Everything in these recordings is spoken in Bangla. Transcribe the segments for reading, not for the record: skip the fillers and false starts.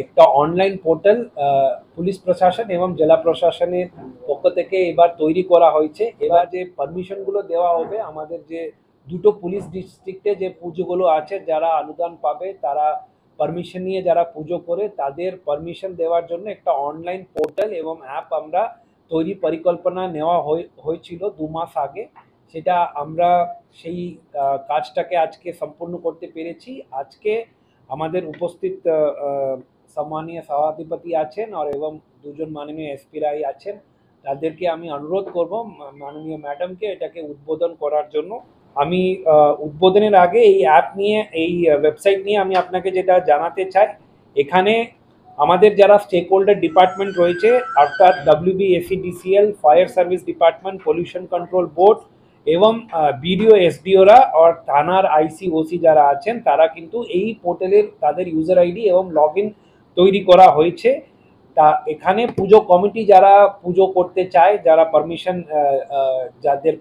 একটা অনলাইন পোর্টাল পুলিশ প্রশাসন এবং জেলা প্রশাসনের পক্ষ থেকে এবার তৈরি করা হয়েছে। এবার যে পারমিশনগুলো দেওয়া হবে, আমাদের যে দুটো পুলিশ ডিস্ট্রিক্টে যে পুজোগুলো আছে, যারা অনুদান পাবে তারা পারমিশন নিয়ে যারা পুজো করে তাদের পারমিশন দেওয়ার জন্য একটা অনলাইন পোর্টাল এবং অ্যাপ আমরা তৈরি পরিকল্পনা নেওয়া হয়েছিল 2 মাস আগে। সেটা আমরা সেই কাজটাকে আজকে সম্পূর্ণ করতে পেরেছি। আজকে আমাদের উপস্থিত সম্মানীয় সভাধিপতি আছেন আর এবং দুজন মাননীয় এসপি রায় আছেন। তাদেরকে আমি অনুরোধ করব মাননীয় ম্যাডামকে এটাকে উদ্বোধন করার জন্য। আমি উদ্বোধনের আগে এই অ্যাপ নিয়ে, এই ওয়েবসাইট নিয়ে আমি আপনাকে যেটা জানাতে চাই, এখানে আমাদের যারা স্টেক হোল্ডার ডিপার্টমেন্ট রয়েছে, অর্থাৎ WBSEDCL, fire service department, pollution control board এবং বিডিও এসডিওরা আর থানার আইসি ওসি যারা আছেন, তারা কিন্তু এই পোর্টালের তাদের ইউজার আইডি এবং লগ ইন তৈরি করা হয়েছে। তা এখানে পুজো কমিটি যারা পুজো করতে চায়, যারা পারমিশন যাদের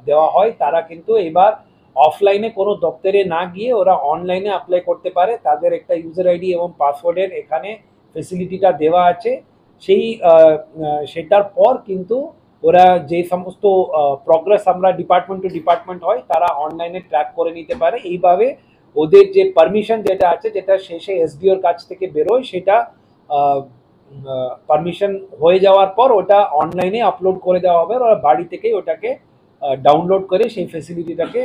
দেওয়া হয়, তারা কিন্তু এবার অফলাইনে কোনো দপ্তরে না গিয়ে ওরা অনলাইনে অ্যাপ্লাই করতে পারে। তাদের একটা ইউজার আইডি এবং পাসওয়ার্ডের এখানে ফেসিলিটিটা দেওয়া আছে। সেটার পর কিন্তু ওরা যে সমস্ত প্রগ্রেস আমরা ডিপার্টমেন্ট টু ডিপার্টমেন্ট হয়, তারা অনলাইনে ট্র্যাক করে নিতে পারে। এইভাবে ওদের যে পারমিশন যেটা আছে, যেটা শেষে এসডিওর কাছ থেকে বেরোয়, সেটা পারমিশন হয়ে যাওয়ার পর ওটা অনলাইনে আপলোড করে দেওয়া হবে। ওরা বাড়ি থেকেই ওটাকে ডাউনলোড করে সেই ফেসিলিটিটাকে,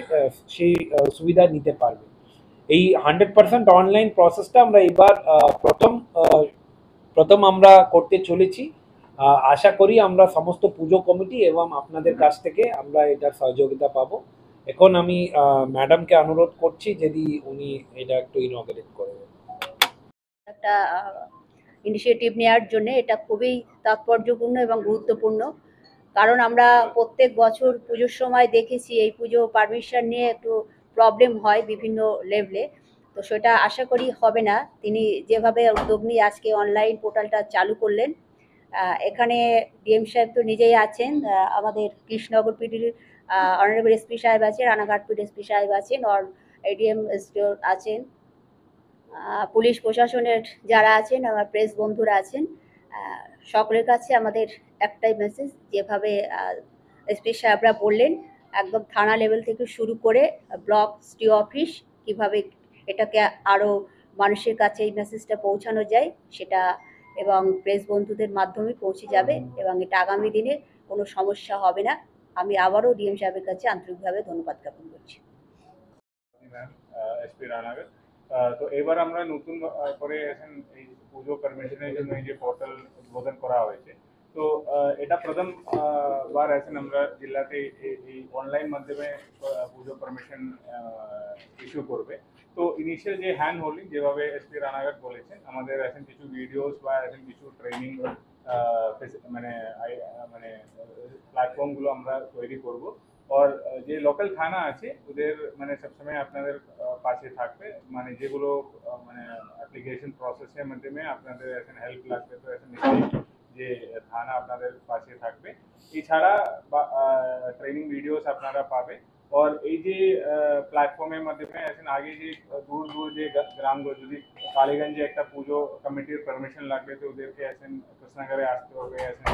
সেই সুবিধা নিতে পারবে। এই 100% অনলাইন প্রসেসটা আমরা এবার প্রথম আমরা করতে চলেছি। আশা করি আমরা সমস্ত পুজো কমিটি এবং আপনাদের কাছ থেকে আমরা এটার সহযোগিতা পাবো। এখন আমি ম্যাডামকে অনুরোধ করছি যদি উনি এটা একটু ইনঅগারেট করে দেন। একটা ইনিশিয়েটিভ নেওয়ার জন্য এটা খুবই তাৎপর্যপূর্ণ এবং গুরুত্বপূর্ণ, কারণ আমরা প্রত্যেক বছর পুজোর সময় দেখেছি এই পুজো পারমিশন নিয়ে একটু প্রবলেম হয় বিভিন্ন লেভেলে। তো সেটা আশা করি হবে না। তিনি যেভাবে উদ্যোগ নিয়ে আজকে অনলাইন পোর্টালটা চালু করলেন, এখানে ডিএম সাহেব তো নিজেই আছেন, আমাদের কৃষ্ণনগর পিডির অনারেবল এসপি সাহেব আছেন, রানাঘাট পিডি এসপি সাহেব আছেন, আর এডিএম আছেন, পুলিশ প্রশাসনের যারা আছেন, আমার প্রেস বন্ধুরা আছেন। সকলের কাছে আমাদের একটাই মেসেজ, যেভাবে এসপি সাহেবরা বললেন, একদম থানা লেভেল থেকে শুরু করে ব্লক STO অফিস, কিভাবে এটাকে আরও মানুষের কাছে এই মেসেজটা পৌঁছানো যায় সেটা, এবং প্রেস বন্ধুদের মাধ্যমে পৌঁছে যাবে এবং এটা আগামী দিনে কোনো সমস্যা হবে না। আমি আবারও ডিএম সাহেবের কাছে আন্তরিকভাবে ধন্যবাদ জ্ঞাপন করছি। এসপি রানাঘাট, তো এবার আমরা নতুন করে এখন এই পুজো পারমিশনের জন্য এই যে পোর্টাল উদ্বোধন করা হয়েছে, তো এটা প্রথম বার এখন আমরা জেলাতে এই অনলাইন মাধ্যমে পুজো পারমিশন ইস্যু করবে। তো ইনিশিয়াল যে হ্যান্ড হোল্ডিং যেভাবে এসপি রানাঘাট বলেছেন, আমাদের এখন কিছু ভিডিওস বা এখন কিছু ট্রেনিং মানে মানে প্ল্যাটফর্মগুলো আমরা তৈরি করব। और যে লোকাল থানা আছে ওদের মানে সবসময় আপনাদের পাশে থাকবে, মানে যেগুলো মানে অ্যাপ্লিকেশন প্রসেসের মাধ্যমে আপনাদের এখন হেল্প লাগবে, তো এখন যে থানা আপনাদের পাশে থাকবে। এছাড়া ট্রেনিং ভিডিওস আপনারা পাবে। और এই যে প্ল্যাটফর্মের মাধ্যমে এখন আগে যে দূর দূর যে গ্রামগুলো, যদি কালীগঞ্জে একটা পুজো কমিটির পারমিশন লাগবে তো ওদেরকে এখন কৃষ্ণনগরে আসতে হবে, এখন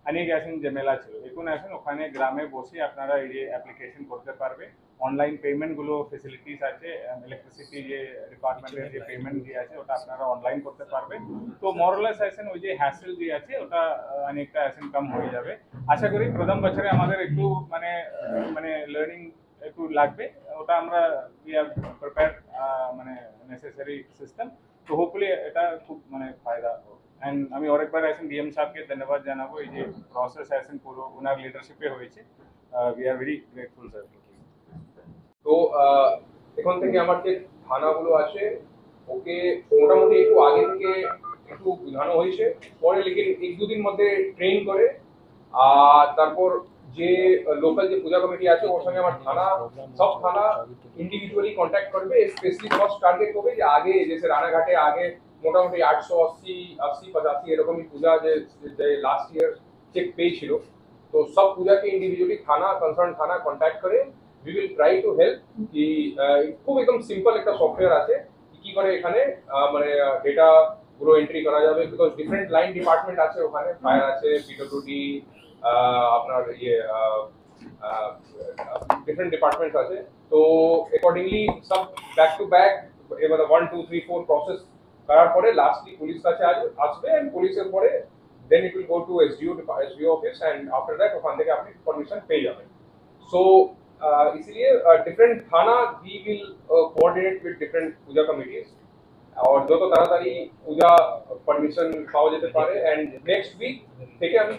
অনেক এখন ঝামেলা ছিল। এখন এখন ওখানে গ্রামে বসে আপনারা এই যে অ্যাপ্লিকেশন করতে পারবে। অনলাইন পেমেন্টগুলো ফেসিলিটিস আছে, ইলেকট্রিসিটি যে ডিপার্টমেন্টের যে পেমেন্ট যে আছে ওটা আপনারা অনলাইন করতে পারবেন। তো মরলেস এখন ওই যে হ্যাসেল যে আছে ওটা অনেকটা এখন কম হয়ে যাবে। আশা করি প্রথম বছরে আমাদের একটু মানে মানে লার্নিং একটু লাগবে, ওটা আমরা উই আর প্রিপেয়ার মানে নেসেসারি সিস্টেম। তো হোপফুলি এটা খুব মানে ফায়দা হবে। এন্ড আমি আরেকবার এখন ডিএম সাহেবকে ধন্যবাদ জানাবো, এই যে প্রসেস এখন পুরো ওনার লিডারশিপে হয়েছে। We are very grateful sir. তো এখন থেকে আমার যে থানাগুলো আছে ওকে মোটামুটি একটু আগে থেকে একটু বোঝানো হয়েছে, পরে লেকিন 1-2 দিন মধ্যে ট্রেন করে আর তারপর যে লোকাল যে পূজা কমিটি আছে ওর সঙ্গে আমার থানা সব থানা ইন্ডিভিজুয়ালি কন্ট্যাক্ট করবে। স্পেশালি ফার্স্ট টার্গেট হবে যে আগে যেসে রানাঘাটে আগে মোটামুটি 880-85 এরকমই পূজা যে লাস্ট ইয়ার চেক পেয়েছিল, তো সব পূজাকে ইন্ডিভিজুয়ালি থানা কনসার্ন থানা কন্ট্যাক্ট করে we will try to help কি খুব একদম সিম্পল একটা সফটওয়্যার আছে কি করে এখানে মানে ডেটা পুরো এন্ট্রি করা যাবে, বিকজ ডিফারেন্ট লাইন ডিপার্টমেন্ট আছে ওখানে, ফায়ার আছে, পিডব্লিউডি, আপনার ইয়ে ডিফারেন্ট ডিপার্টমেন্টস আছে। তো অ্যাকর্ডিংলি সব ব্যাক টু ব্যাক এবার 1 2 3 4 প্রসেস করার পরে লাস্টলি পুলিশ কাছে আসবে, এন্ড পুলিশের পরে then it will go to SDO office, and after that ওখান থেকে আপনি পারমিশন পেয়ে যাবেন। सो इसलिए डिफरेंट थाना we will coordinate with different puja committees, और যত তাড়াতাড়ি পূজা পারমিশন পাওয়া যেতে পারে। এন্ড নেক্সট উইক থেকে আমি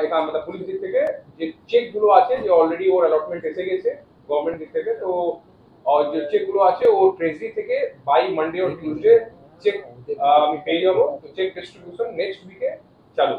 এটা আমাদের পুলিশ দিক থেকে যে চেক গুলো আছে, যে অলরেডি ওর অ্যালটমেন্ট এসে গেছে গভর্নমেন্ট দিক থেকে, তো और যে চেক গুলো আছে ও ট্রেজারি থেকে বাই মানডে और টিউসডে চেক আমি পেয়ে যাবো। চেক ডিস্ট্রিবিউশন নেক্সট উইকে চালু।